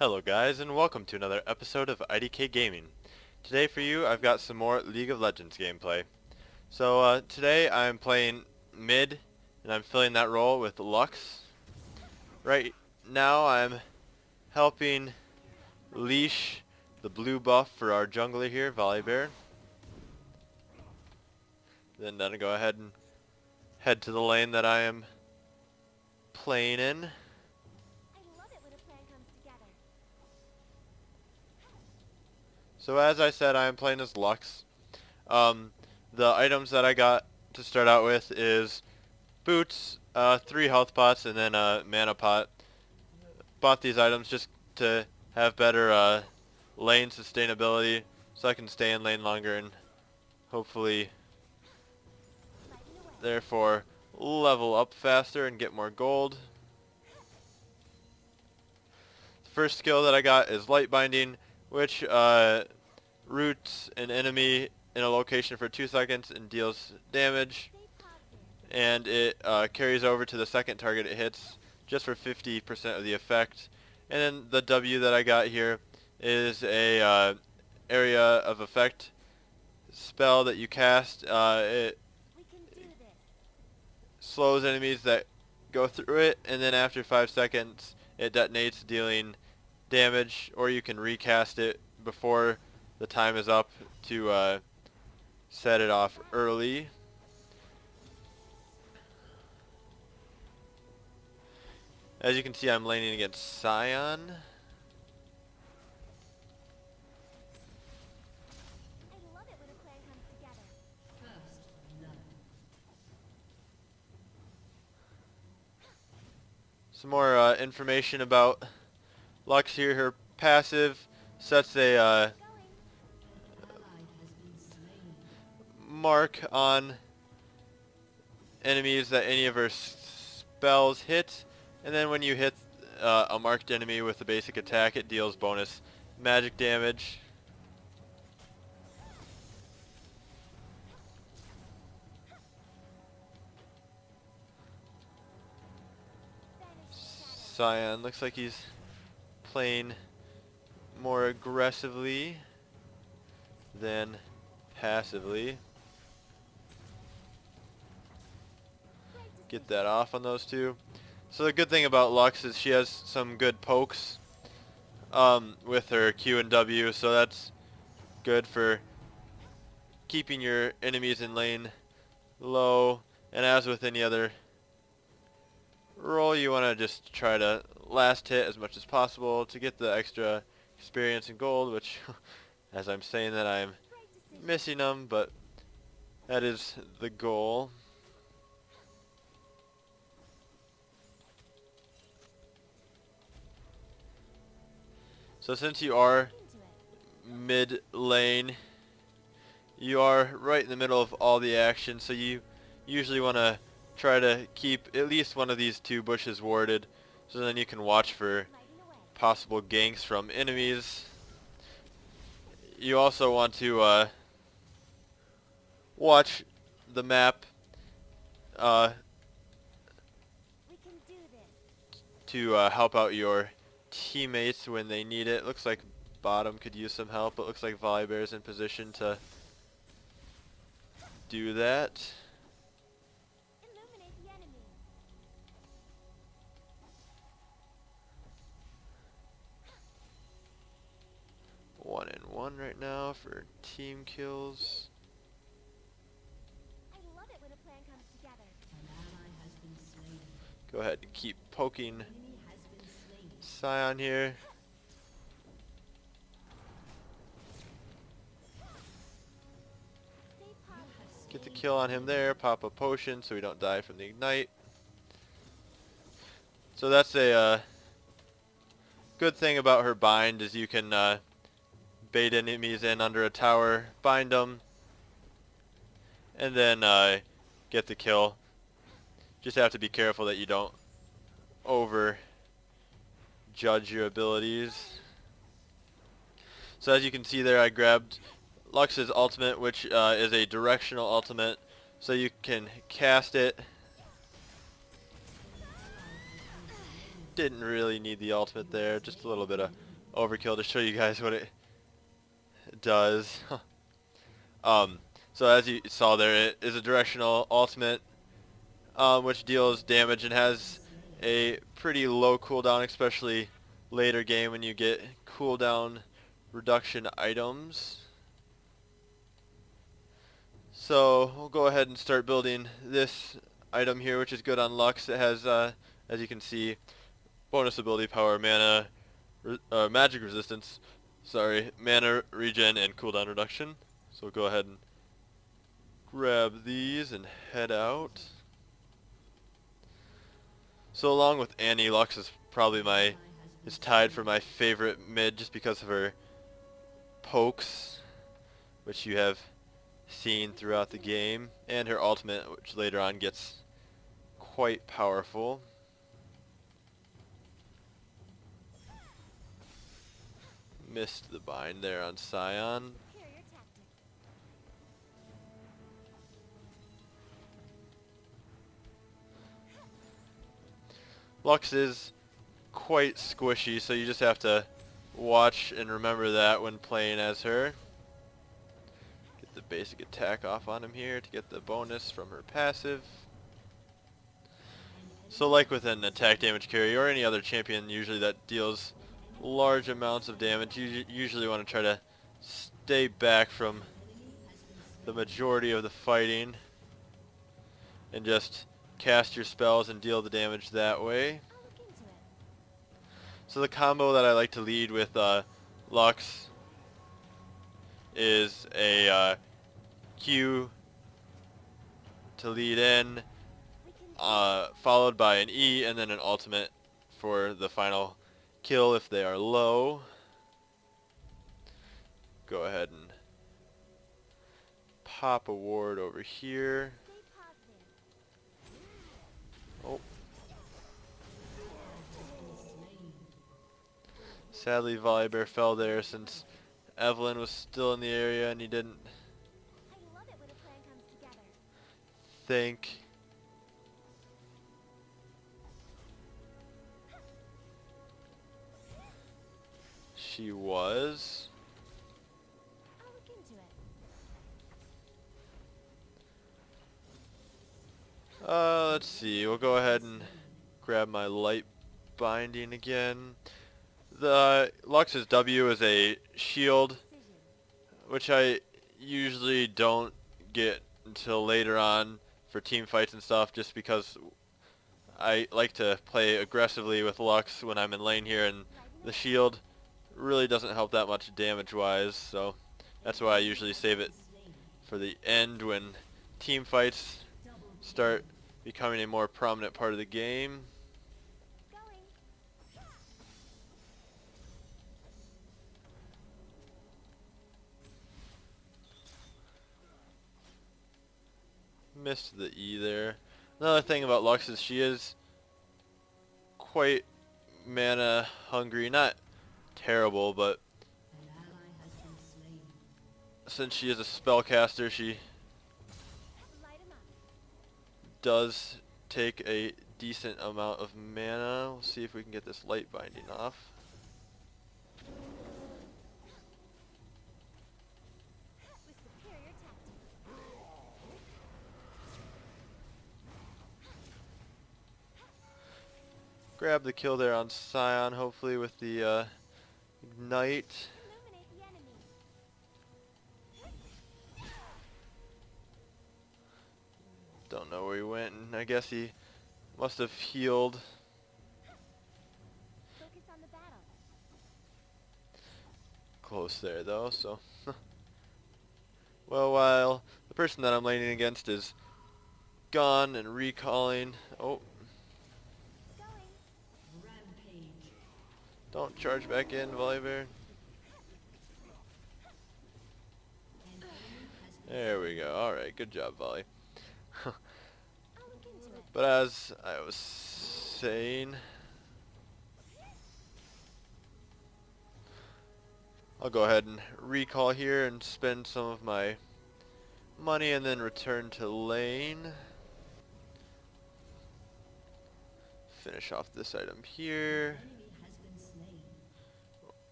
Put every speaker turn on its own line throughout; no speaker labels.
Hello guys, and welcome to another episode of IDK Gaming. Today for you I've got some more League of Legends gameplay. So today I'm playing mid and I'm filling that role with Lux. Right now I'm helping leash the blue buff for our jungler here, Volibear. Then I'll go ahead and head to the lane that I am playing in. So as I said, I am playing as Lux. The items that I got to start out with is boots, 3 health pots, and then a mana pot. Bought these items just to have better lane sustainability, so I can stay in lane longer and hopefully, therefore, level up faster and get more gold. The first skill that I got is Light Binding, which roots an enemy in a location for 2 seconds and deals damage. And it carries over to the second target it hits just for 50% of the effect. And then the W that I got here is a area of effect spell that you cast. It slows enemies that go through it, and then after 5 seconds it detonates, dealing damage, or you can recast it before the time is up to set it off early. As you can see, I'm laning against Scion. Some more information about Lux here. Her passive sets a mark on enemies that any of her spells hit, and then when you hit a marked enemy with a basic attack, it deals bonus magic damage. Scion looks like he's playing more aggressively than passively. Get that off on those two. So the good thing about Lux is she has some good pokes with her Q and W, so that's good for keeping your enemies in lane low. And as with any other role, you want to just try to last hit as much as possible to get the extra experience and gold, which as I'm saying that I'm missing them, but that is the goal. So since you are mid lane, you are right in the middle of all the action, so you usually want to try to keep at least one of these 2 bushes warded, so then you can watch for possible ganks from enemies. You also want to watch the map to help out your teammates when they need it. Looks like bottom could use some help. It looks like Volibear is in position to do that. One and one right now for team kills. Go ahead and keep poking Scion here. Get the kill on him there, pop a potion so we don't die from the ignite. So that's a good thing about her bind, is you can bait enemies in under a tower, bind them, and then get the kill. Just have to be careful that you don't over judge your abilities. So as you can see there, I grabbed Lux's ultimate, which is a directional ultimate, so you can cast it. Didn't really need the ultimate there, just a little bit of overkill to show you guys what it does. um, so as you saw there, it is a directional ultimate, which deals damage and has a pretty low cooldown, especially later game when you get cooldown reduction items. So we'll go ahead and start building this item here, which is good on Lux. It has, as you can see, bonus ability power, mana, magic resistance, sorry, mana regen, and cooldown reduction. So we'll go ahead and grab these and head out. So along with Annie, Lux is probably is tied for my favorite mid just because of her pokes, which you have seen throughout the game, and her ultimate, which later on gets quite powerful. Missed the bind there on Scion. Lux is quite squishy, so you just have to watch and remember that when playing as her. Get the basic attack off on him here to get the bonus from her passive. So like with an attack damage carry or any other champion usually that deals large amounts of damage, you usually want to try to stay back from the majority of the fighting and just cast your spells and deal the damage that way. So the combo that I like to lead with Lux is a Q to lead in, followed by an E and then an ultimate for the final kill if they are low. Go ahead and pop a ward over here. Oh. Sadly, Volibear fell there since Evelyn was still in the area and he didn't think. She was. Let's see. We'll go ahead and grab my light binding again. The Lux's W is a shield, which I usually don't get until later on for team fights and stuff, just because I like to play aggressively with Lux when I'm in lane here, and the shield really doesn't help that much damage-wise, so that's why I usually save it for the end when team fights start becoming a more prominent part of the game. Missed the E there. Another thing about Lux is she is quite mana hungry. Not terrible, but since she is a spellcaster, she does take a decent amount of mana. We'll see if we can get this light binding off. Grab the kill there on Scion, hopefully with the Ignite. Don't know where he went, and I guess he must have healed. Close there though, so. Well, while the person that I'm laning against is gone and recalling. Oh. Don't charge back in, Volibear. There we go. Alright, good job, Volley. But as I was saying, I'll go ahead and recall here and spend some of my money and then return to lane. Finish off this item here.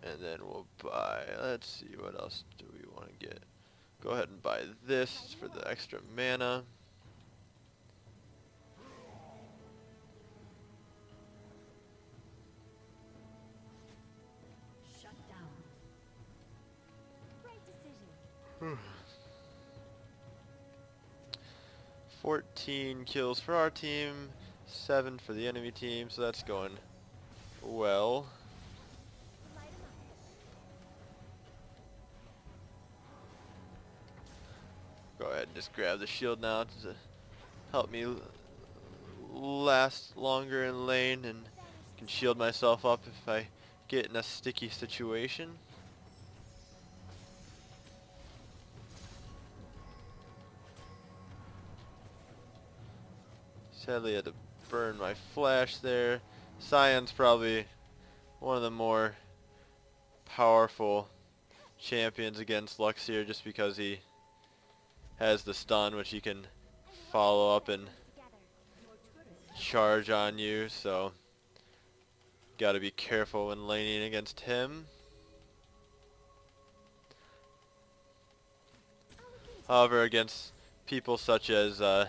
And then we'll buy, let's see, what else do we want to get? Go ahead and buy this for the extra mana.
Shut down. Right decision.
14 kills for our team, 7 for the enemy team, so that's going well.
Light 'em up.
Go ahead and just grab the shield now to help me last longer in lane and can shield myself up if I get in a sticky situation. Sadly I had to burn my flash there. Scion's probably one of the more powerful champions against Lux here just because he has the stun which he can follow up and charge on you, so gotta be careful when laning against him. However, against people such as oh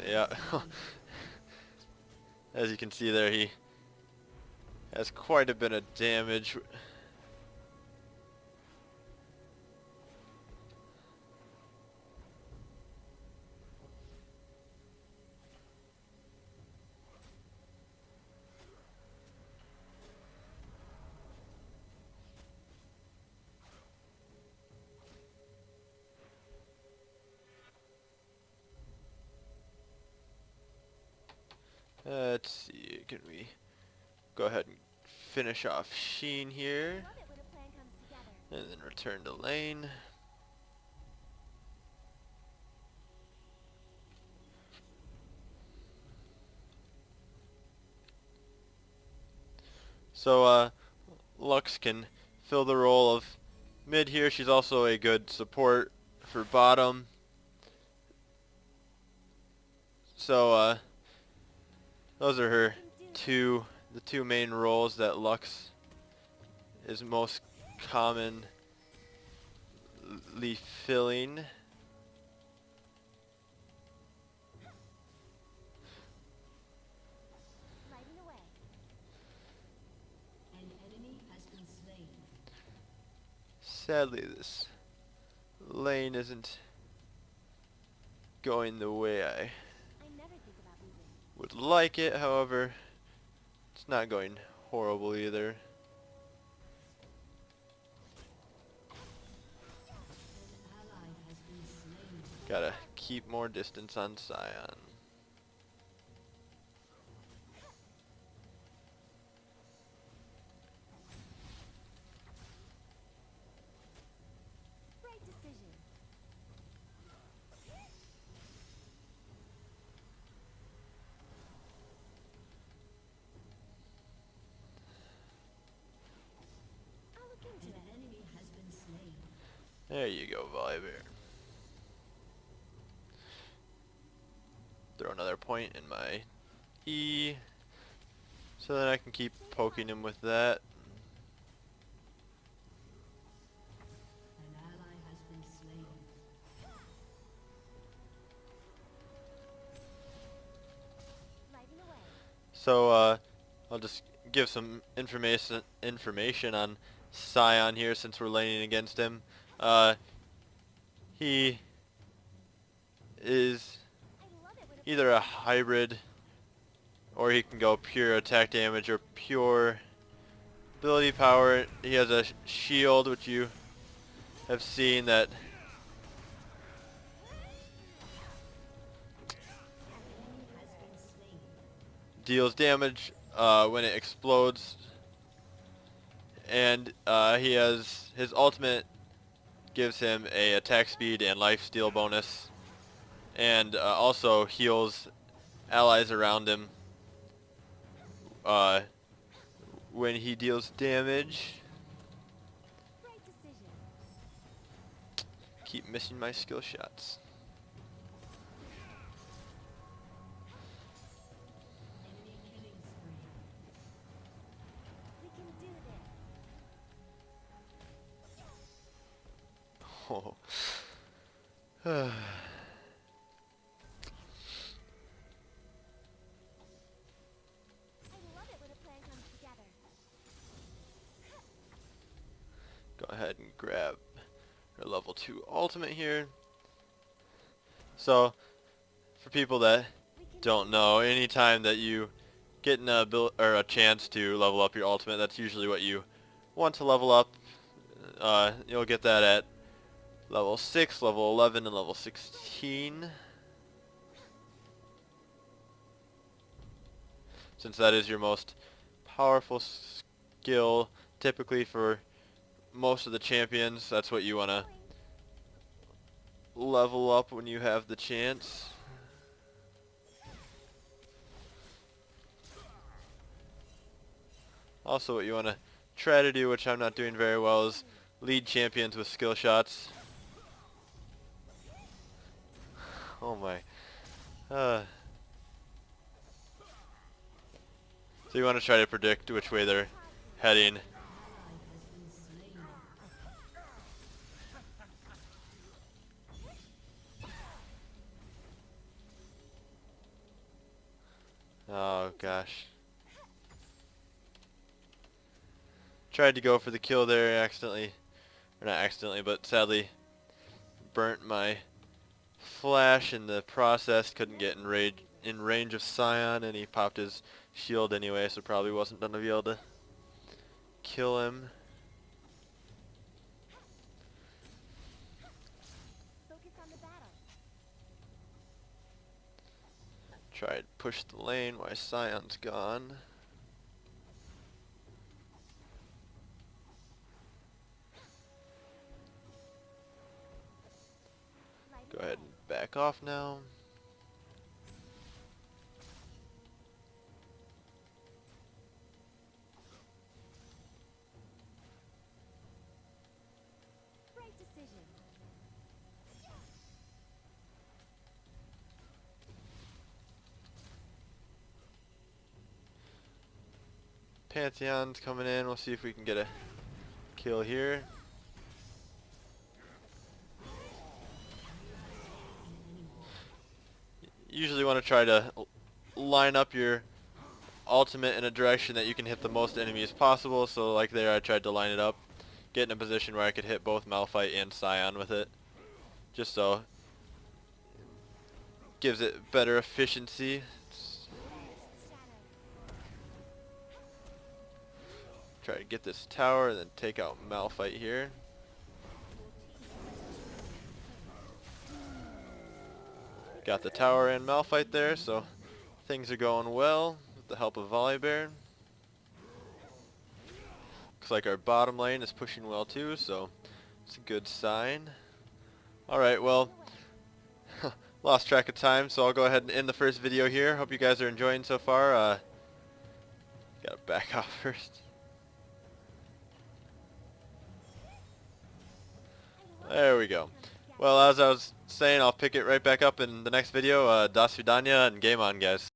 yeah, as you can see there, he has quite a bit of damage. Let's see, can we go ahead and finish off Sheen here,
Love it when a plan comes together.
and then return to lane. So Lux can fill the role of mid here. She's also a good support for bottom. So those are her the two main roles that Lux is most commonly filling.
Lighting away. An enemy has been slain.
Sadly, this lane isn't going the way I
I never think about losing.
would like it. However, it's not going horrible either.
An ally has been slain.
Gotta keep more distance on Scion.
Right decision. I'll look into it. An enemy has been slain.
There you go, Volibear. Throw another point in my E, so that I can keep poking him with that.
An ally has been slain. Lighting away.
So I'll just give some information on Scion here since we're laning against him. He is
I love it when a
either a hybrid, or he can go pure attack damage or pure ability power. He has a shield, which you have seen that
enemy has been slain.
deals damage when it explodes, and he has his ultimate gives him a attack speed and life steal bonus, and also heals allies around him when he deals damage.
Right decision.
Keep missing my skill shots.
Enemy killing spree. love it when a plan comes together.
Go ahead and grab our level 2 ultimate here. So, for people that
We can
don't know, anytime that you get a chance to level up your ultimate, that's usually what you want to level up. You'll get that at level 6, level 11, and level 16. Since that is your most powerful skill, typically for most of the champions, that's what you want to level up when you have the chance. Also, what you want to try to do, which I'm not doing very well, is lead champions with skill shots. Oh my. So you want to try to predict which way they're heading. Oh gosh. Tried to go for the kill there accidentally. Or not accidentally, but sadly burnt my flash in the process. Couldn't get in range of Scion, and he popped his shield anyway, so probably wasn't gonna be able to kill him.
focus on the battle.
Tried to push the lane while Scion's gone.
Light
Go
it
ahead
up.
and back off now.
Right decision.
Pantheon's coming in. We'll see if we can get a kill here. Usually want to try to line up your ultimate in a direction that you can hit the most enemies possible. So like there, I tried to line it up, get in a position where I could hit both Malphite and Scion with it, just so gives it better efficiency. Try to get this tower and then take out Malphite here. Got the tower and Malphite there, so things are going well with the help of Volibear. Looks like our bottom lane is pushing well too, so it's a good sign. Alright, well, lost track of time, so I'll go ahead and end the first video here. Hope you guys are enjoying so far. Gotta back off first. There we go. Well, as I was saying, I'll pick it right back up in the next video. Das Vidania and game on, guys.